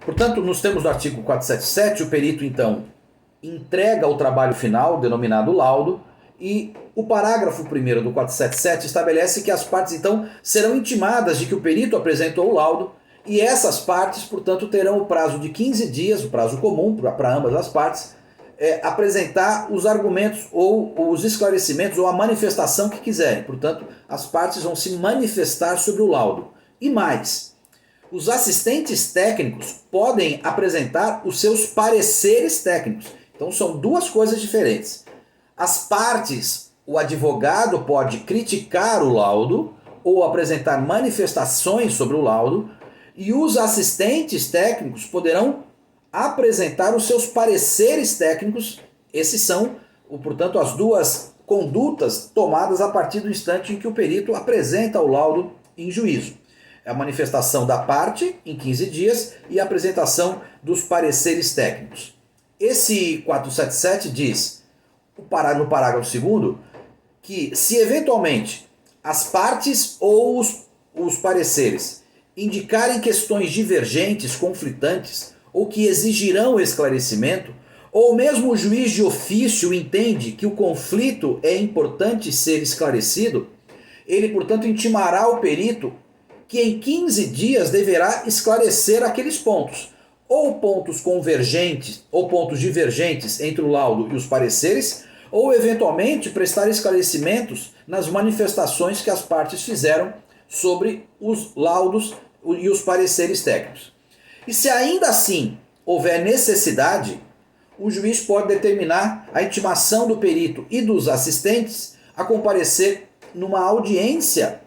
Portanto, nos termos do artigo 477, o perito, então, entrega o trabalho final, denominado laudo, e o parágrafo 1º do 477 estabelece que as partes, então, serão intimadas de que o perito apresentou o laudo, e essas partes, portanto, terão o prazo de 15 dias, o prazo comum para ambas as partes, apresentar os argumentos ou os esclarecimentos ou a manifestação que quiserem. Portanto, as partes vão se manifestar sobre o laudo. E mais, os assistentes técnicos podem apresentar os seus pareceres técnicos. Então são duas coisas diferentes. As partes, o advogado pode criticar o laudo ou apresentar manifestações sobre o laudo, e os assistentes técnicos poderão apresentar os seus pareceres técnicos. Esses são, portanto, as duas condutas tomadas a partir do instante em que o perito apresenta o laudo em juízo. A manifestação da parte em 15 dias e a apresentação dos pareceres técnicos. Esse 477 diz, no parágrafo 2º, que se eventualmente as partes ou os pareceres indicarem questões divergentes, conflitantes, ou que exigirão esclarecimento, ou mesmo o juiz de ofício entende que o conflito é importante ser esclarecido, ele, portanto, intimará o perito que em 15 dias deverá esclarecer aqueles pontos, ou pontos convergentes ou pontos divergentes entre o laudo e os pareceres, ou eventualmente prestar esclarecimentos nas manifestações que as partes fizeram sobre os laudos e os pareceres técnicos. E se ainda assim houver necessidade, o juiz pode determinar a intimação do perito e dos assistentes a comparecer numa audiência,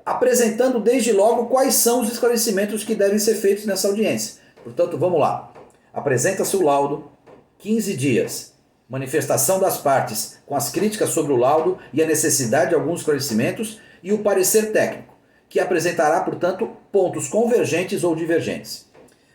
apresentando desde logo quais são os esclarecimentos que devem ser feitos nessa audiência. Portanto, vamos lá. Apresenta-se o laudo, 15 dias, manifestação das partes com as críticas sobre o laudo e a necessidade de alguns esclarecimentos, e o parecer técnico, que apresentará, portanto, pontos convergentes ou divergentes.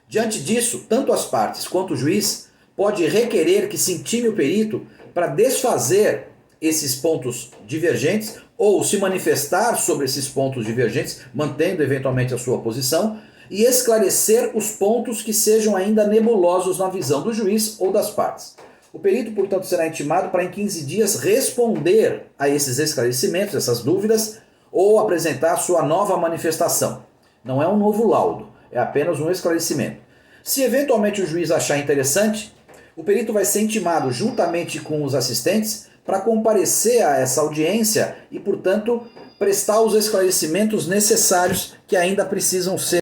Diante disso, tanto as partes quanto o juiz pode requerer que se intime o perito para desfazer esses pontos divergentes ou se manifestar sobre esses pontos divergentes, mantendo eventualmente a sua posição, e esclarecer os pontos que sejam ainda nebulosos na visão do juiz ou das partes. O perito, portanto, será intimado para em 15 dias responder a esses esclarecimentos, essas dúvidas, ou apresentar sua nova manifestação. Não é um novo laudo, é apenas um esclarecimento. Se eventualmente o juiz achar interessante, o perito vai ser intimado juntamente com os assistentes para comparecer a essa audiência e, portanto, prestar os esclarecimentos necessários que ainda precisam ser